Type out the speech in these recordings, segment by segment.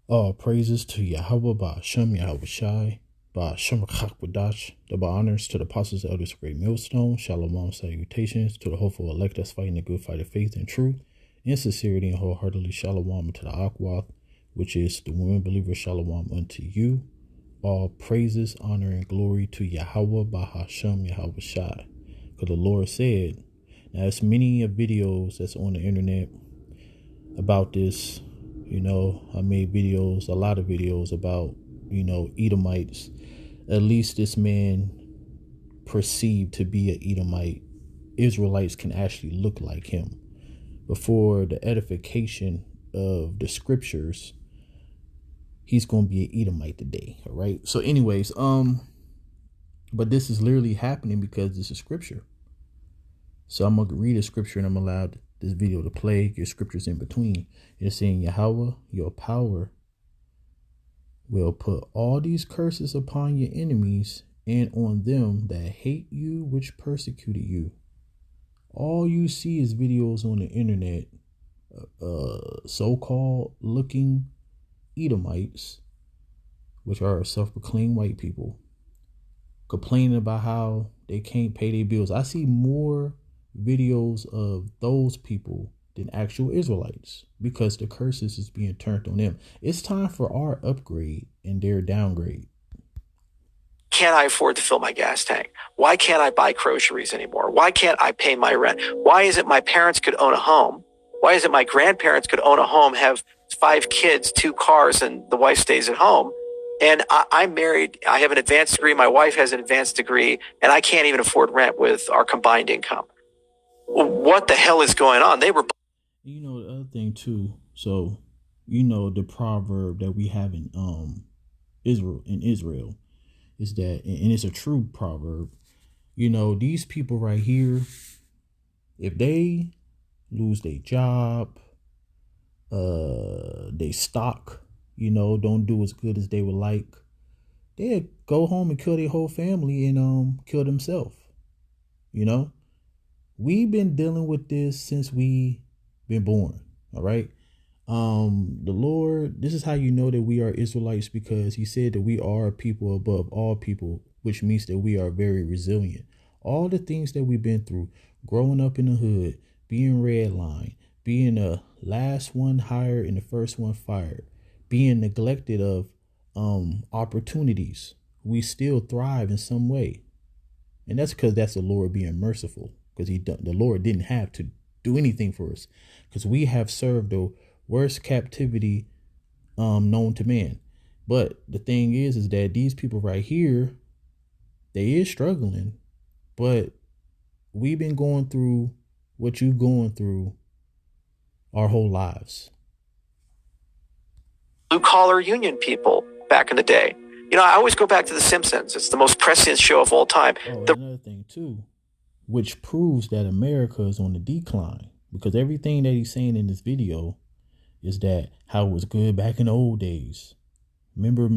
All praises to Yahweh by Hashem Yahweh Shai, by Hashem Chakbadash, double honors to the apostles, elders, of great millstone, shalom, salutations to the hopeful elect that's fighting the good fight of faith and truth, in sincerity and wholeheartedly, shalom to the Akwath, which is the women believers, shalom unto you. All praises, honor, and glory to Yahweh by Hashem Yahweh Shai. Because the Lord said, now there's many videos that's on the internet about this. You know, I made videos, a lot of videos about, Edomites. At least this man perceived to be an Edomite. Israelites can actually look like him. Before the edification of the scriptures, he's going to be an Edomite today. All right. So anyways, but this is literally happening because this is scripture. So I'm going to read a scripture and I'm allowed this video to play. Your scriptures in between. It's saying, Yahweh, your power will put all these curses upon your enemies and on them that hate you, which persecuted you. All you see is videos on the internet, so-called looking Edomites, which are self-proclaimed white people, complaining about how they can't pay their bills. I see more videos of those people than actual Israelites because the curses is being turned on them. It's time for our upgrade and their downgrade. Can't I afford to fill my gas tank? Why can't I buy groceries anymore? Why can't I pay my rent? Why is it my parents could own a home? Why is it my grandparents could own a home, have 5 kids, 2 cars, and the wife stays at home? And I'm married. I have an advanced degree. My wife has an advanced degree, and I can't even afford rent with our combined income. What the hell is going on? They were. The other thing too. So, the proverb that we have in Israel is that, and it's a true proverb. These people right here, if they lose their job, they stock, don't do as good as they would like, they'll go home and kill their whole family and kill themselves. We've been dealing with this since we been born. All right. The Lord, this is how you know that we are Israelites, because he said that we are a people above all people, which means that we are very resilient. All the things that we've been through, growing up in the hood, being redlined, being the last one hired and the first one fired, being neglected of opportunities, we still thrive in some way. And that's because that's the Lord being merciful, because the Lord didn't have to do anything for us, because we have served the worst captivity known to man. But the thing is that these people right here, they is struggling, but we've been going through what you going through our whole lives. Blue collar union people back in the day. I always go back to The Simpsons. It's the most prescient show of all time. Another thing too, which proves that America is on the decline, because everything that he's saying in this video is that how it was good back in the old days. Remember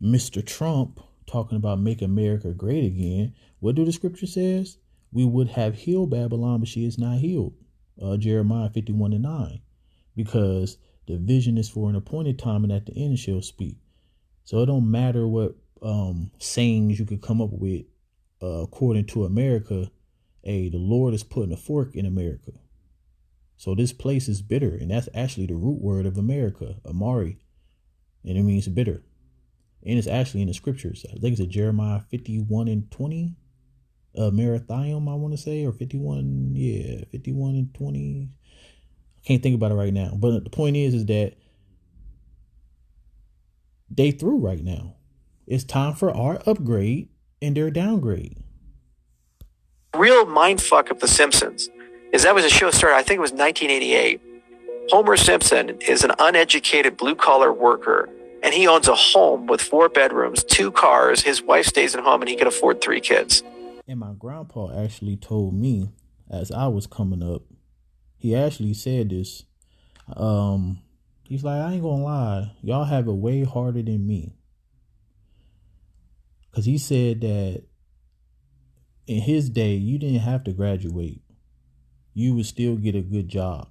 Mr. Trump talking about make America great again. What do the scripture says? We would have healed Babylon, but she is not healed. Jeremiah 51:9. Because the vision is for an appointed time, and at the end she'll speak. So it don't matter what sayings you could come up with according to America. The Lord is putting a fork in America. So this place is bitter, and that's actually the root word of America, Amari, and it means bitter. And it's actually in the scriptures. I think it's a Jeremiah 51:20, Marathium, I want to say, or 51:20. I can't think about it right now. But the point is that they through right now. It's time for our upgrade and their downgrade. Real mindfuck of The Simpsons is that was a show started, I think it was 1988. Homer Simpson is an uneducated blue-collar worker, and he owns a home with 4 bedrooms, 2 cars. His wife stays at home, and he can afford 3 kids. And my grandpa actually told me, as I was coming up, he actually said this. He's like, I ain't gonna lie, y'all have it way harder than me. Because he said that in his day, you didn't have to graduate. You would still get a good job.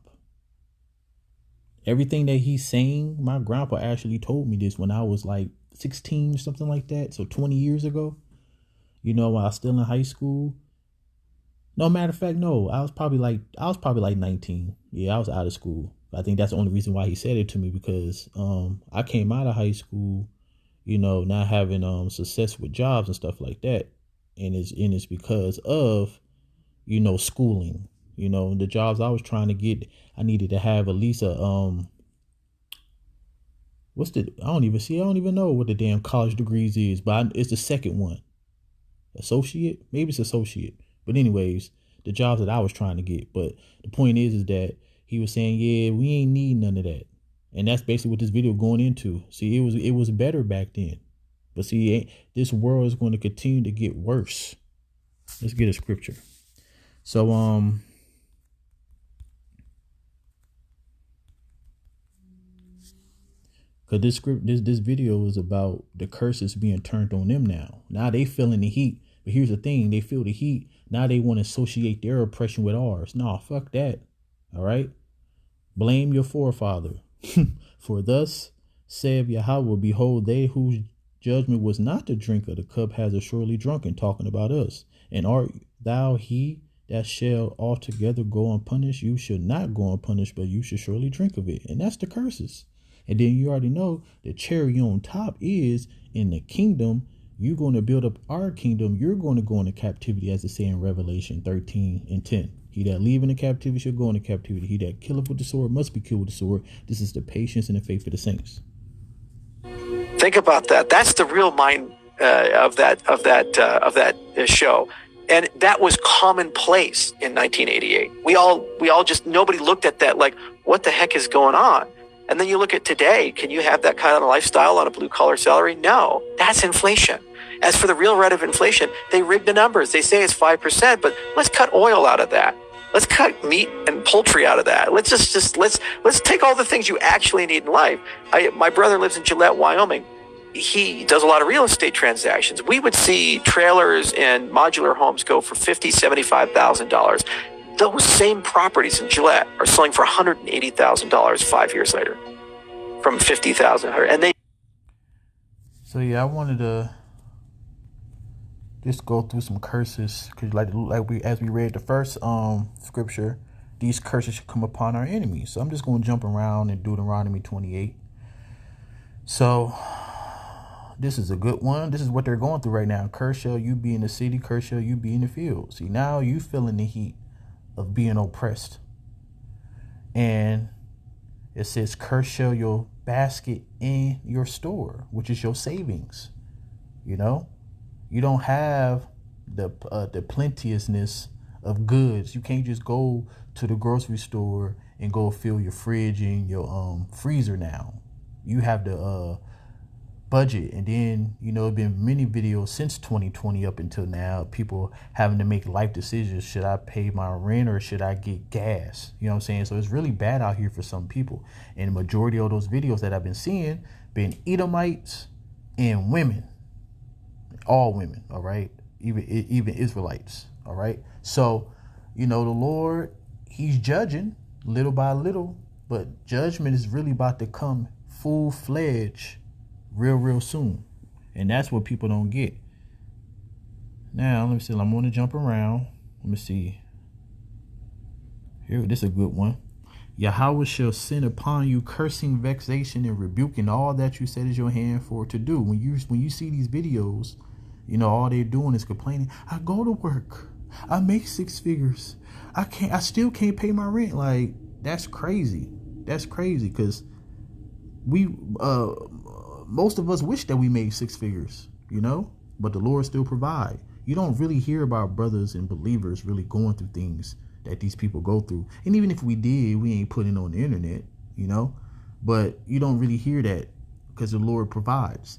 Everything that he's saying, my grandpa actually told me this when I was like 16 or something like that. So 20 years ago, while I was still in high school. No, matter of fact, no, I was probably like 19. Yeah, I was out of school. I think that's the only reason why he said it to me, because I came out of high school, not having success with jobs and stuff like that. And it's because of, schooling. The jobs I was trying to get, I needed to have at least a I don't even know what the damn college degrees is, but it's the second one. Associate? Maybe it's associate. But anyways, the jobs that I was trying to get. But the point is that he was saying, yeah, we ain't need none of that. And that's basically what this video going into. See, it was better back then. But see, this world is going to continue to get worse. Let's get a scripture. So, because this video is about the curses being turned on them now. Now they feeling the heat. But here's the thing, they feel the heat. Now they want to associate their oppression with ours. No, fuck that. All right? Blame your forefather. For thus saith Yahweh, behold, they whose judgment was not to drink of the cup has assuredly drunken, talking about us. And art thou he that shall altogether go unpunished? You should not go unpunished, but you should surely drink of it. And that's the curses. And then you already know the cherry on top is in the kingdom. You're going to build up our kingdom. You're going to go into captivity, as it says in Revelation 13:10. He that leave in the captivity shall go into captivity. He that killeth with the sword must be killed with the sword. This is the patience and the faith of the saints. Think about that. That's the real mind of that show. And that was commonplace in 1988. We all just, nobody looked at that like, what the heck is going on? And then you look at today, can you have that kind of lifestyle on a blue collar salary? No, that's inflation. As for the real rate of inflation, they rigged the numbers. They say it's 5%, but let's cut oil out of that. Let's cut meat and poultry out of that. Let's let's take all the things you actually need in life. My brother lives in Gillette, Wyoming. He does a lot of real estate transactions. We would see trailers and modular homes go for $50,000, $75,000. Those same properties in Gillette are selling for $180,000 5 years later, from $50,000. And they. So yeah, I wanted to just go through some curses, because as we read the first scripture, these curses should come upon our enemies. So I'm just going to jump around in Deuteronomy 28. So this is a good one. This is what they're going through right now. Curse shall you be in the city, curse shall you be in the field. See, now you feeling the heat of being oppressed. And it says, curse shall your basket in your store, which is your savings. You don't have the plenteousness of goods. You can't just go to the grocery store and go fill your fridge and your freezer now. You have the budget. And then, it's been many videos since 2020 up until now, people having to make life decisions. Should I pay my rent or should I get gas? You know what I'm saying? So it's really bad out here for some people. And the majority of those videos that I've been seeing been Edomites and women. All women, all right? Even Israelites, all right? So, the Lord, he's judging little by little, but judgment is really about to come full-fledged real soon. And that's what people don't get. Now, let me see. I'm going to jump around. Let me see. Here, this is a good one. Yahweh shall send upon you cursing, vexation, and rebuking all that you set is your hand for to do. When you see these videos, all they're doing is complaining. I go to work. I make 6 figures. I still can't pay my rent. Like, that's crazy. That's crazy, because most of us wish that we made 6 figures, but the Lord still provide. You don't really hear about brothers and believers really going through things that these people go through. And even if we did, we ain't putting it on the internet, but you don't really hear that because the Lord provides.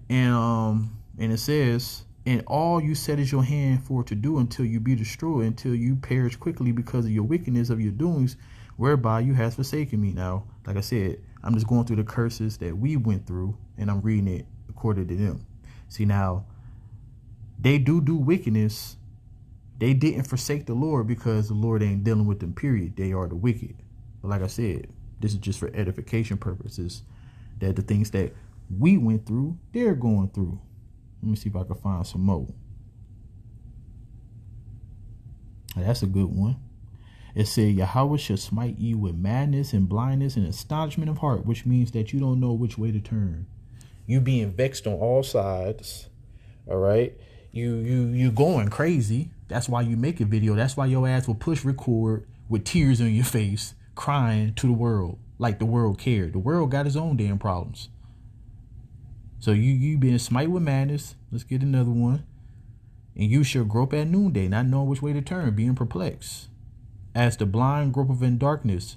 And it says, and all you set is your hand for to do until you be destroyed, until you perish quickly because of your wickedness of your doings, whereby you has forsaken me. Now, like I said, I'm just going through the curses that we went through, and I'm reading it according to them. See, now, they do wickedness. They didn't forsake the Lord because the Lord ain't dealing with them, period. They are the wicked. But like I said, This is just for edification purposes, that the things that we went through, they're going through. Let me see if I can find some more. That's a good one. It said, Yahweh shall smite you with madness and blindness and astonishment of heart, which means that you don't know which way to turn. You being vexed on all sides. All right. You going crazy. That's why you make a video. That's why your ass will push record with tears on your face, crying to the world like the world cared. The world got its own damn problems. So you being smite with madness. Let's get another one. And you shall grope at noonday, not knowing which way to turn, being perplexed. As the blind gropeth in darkness,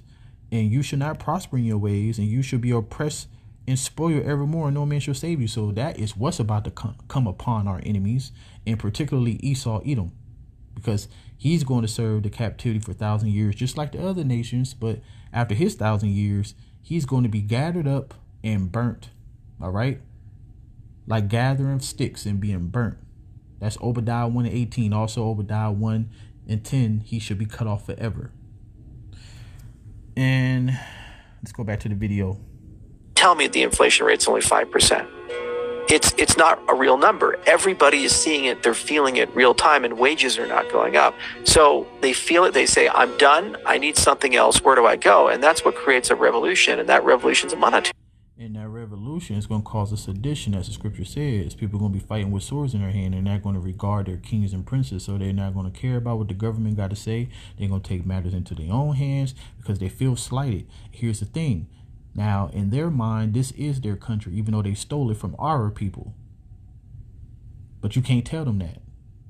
and you shall not prosper in your ways, and you shall be oppressed and spoiled evermore, and no man shall save you. So that is what's about to come upon our enemies, and particularly Esau, Edom, because he's going to serve the captivity for 1,000 years, just like the other nations. But after his 1,000 years, he's going to be gathered up and burnt. All right, like gathering sticks and being burnt. That's Obadiah 1:18. Also Obadiah 1:10. He should be cut off forever. And let's go back to the video. Tell me the inflation rate's only 5%. It's not a real number. Everybody is seeing it. They're feeling it real time, and wages are not going up. So they feel it. They say, I'm done. I need something else. Where do I go? And that's what creates a revolution. And that revolution's a monetary. And that revolution is going to cause a sedition, as the scripture says. People are going to be fighting with swords in their hand. They're not going to regard their kings and princes, so they're not going to care about what the government got to say. They're going to take matters into their own hands because they feel slighted. Here's the thing. Now, in their mind, this is their country, even though they stole it from our people. But you can't tell them that.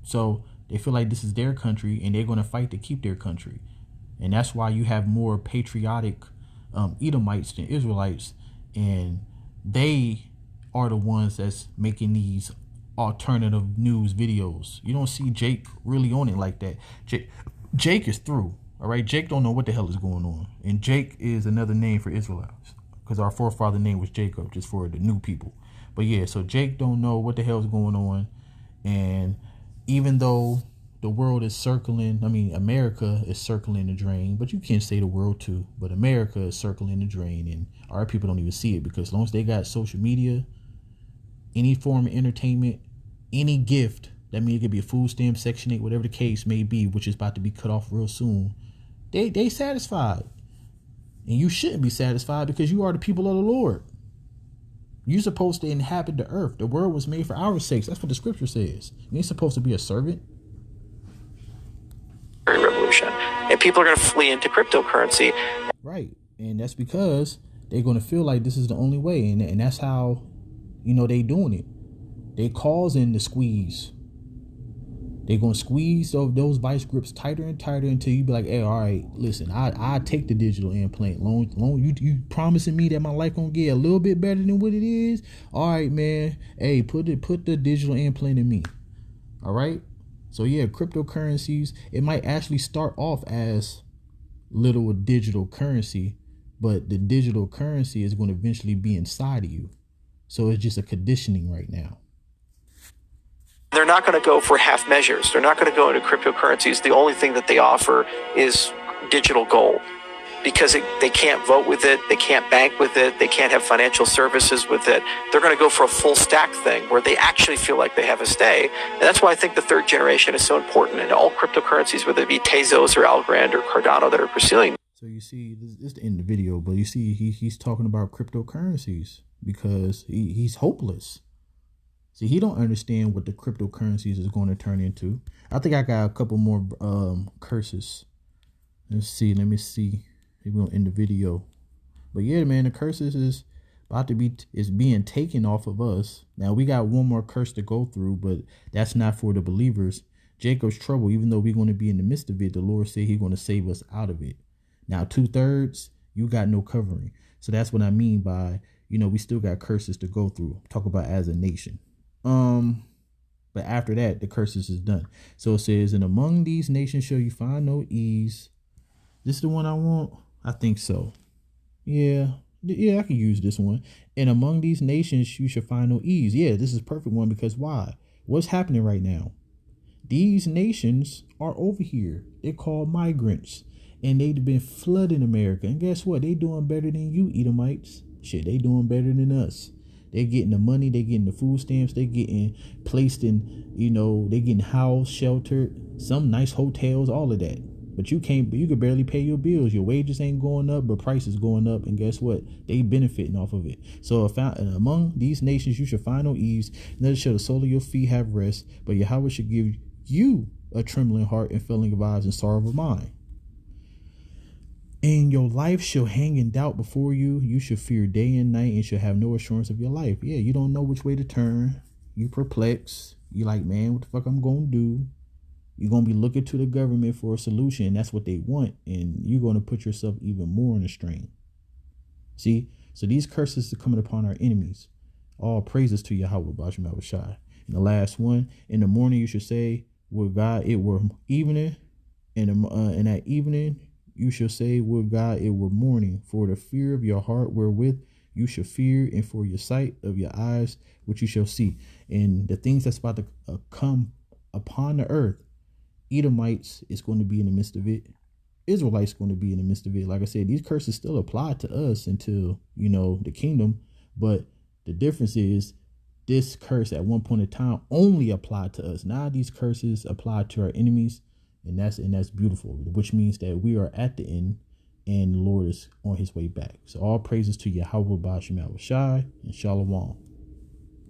So they feel like this is their country, and they're going to fight to keep their country. And that's why you have more patriotic Edomites than Israelites. And they are the ones that's making these alternative news videos. You don't see Jake really on it like that. Jake is through. All right. Jake don't know what the hell is going on. And Jake is another name for Israelites, because our forefather name was Jacob, just for the new people. But yeah, so Jake don't know what the hell is going on. And even though the world is circling, America is circling the drain, but you can't say the world too, but America is circling the drain, and our people don't even see it, because as long as they got social media, any form of entertainment, any gift, that means it could be a food stamp, Section 8, whatever the case may be, which is about to be cut off real soon, they satisfied. And you shouldn't be satisfied, because you are the people of the Lord. You're supposed to inhabit the earth. The world was made for our sakes. That's what the scripture says. You ain't supposed to be a servant. Revolution, and people are going to flee into cryptocurrency. Right. And that's because they're going to feel like this is the only way. And that's how, they doing it. They causing the squeeze. They're going to squeeze those vice grips tighter and tighter until you be like, hey, all right, listen, I take the digital implant. Long you promising me that my life going to get a little bit better than what it is. All right, man. Hey, put the digital implant in me. All right. So yeah, cryptocurrencies, it might actually start off as little digital currency, but the digital currency is going to eventually be inside of you. So it's just a conditioning right now. They're not going to go for half measures. They're not going to go into cryptocurrencies. The only thing that they offer is digital gold, because they can't vote with it. They can't bank with it. They can't have financial services with it. They're going to go for a full stack thing where they actually feel like they have a stay. And that's why I think the third generation is so important. And all cryptocurrencies, whether it be Tezos or Algorand or Cardano, that are pursuing. So you see, this is the end of the video, but you see he's talking about cryptocurrencies because he's hopeless. See, he don't understand what the cryptocurrencies is going to turn into. I think I got a couple more curses. Let me see. Maybe we'll end the video. But yeah, man, the curses is being taken off of us. Now we got one more curse to go through, but that's not for the believers. Jacob's trouble, even though we're going to be in the midst of it, the Lord said he's going to save us out of it. Now 2/3, you got no covering. So that's what I mean by, we still got curses to go through. Talk about as a nation. But after that, the curses is done. So it says, and among these nations shall you find no ease. This is the one I want. I think so. Yeah, I can use this one. And among these nations, you shall find no ease. Yeah, this is a perfect one, because why? What's happening right now? These nations are over here. They're called migrants. And they've been flooding America. And guess what? They doing better than you, Edomites. Shit, they doing better than us. They're getting the money, they're getting the food stamps, they're getting placed in, they're getting housed, sheltered, some nice hotels, all of that. But you could barely pay your bills. Your wages ain't going up, but prices going up. And guess what? They benefiting off of it. So among these nations, you should find no ease. Neither shall the sole of your feet have rest. But Yahweh should give you a trembling heart and filling of eyes and sorrow of mind. And your life shall hang in doubt before you. You shall fear day and night and shall have no assurance of your life. Yeah, you don't know which way to turn. You perplexed. You like, man, what the fuck I'm going to do? You're going to be looking to the government for a solution. That's what they want. And you're going to put yourself even more in a strain. See? So these curses are coming upon our enemies. All praises to Yahweh Bashim Abishai. And the last one, in the morning you should say, would God it were evening. And at evening you shall say, would God it were morning. For the fear of your heart wherewith you shall fear, and for your sight of your eyes which you shall see. And the things that's about to come upon the earth, Edomites is going to be in the midst of it. Israelites going to be in the midst of it. Like I said, these curses still apply to us until, the kingdom. But the difference is this curse at one point in time only applied to us. Now these curses apply to our enemies. And that's beautiful, which means that we are at the end and the Lord is on his way back. So all praises to Yahweh Bashim Shai and Shalom.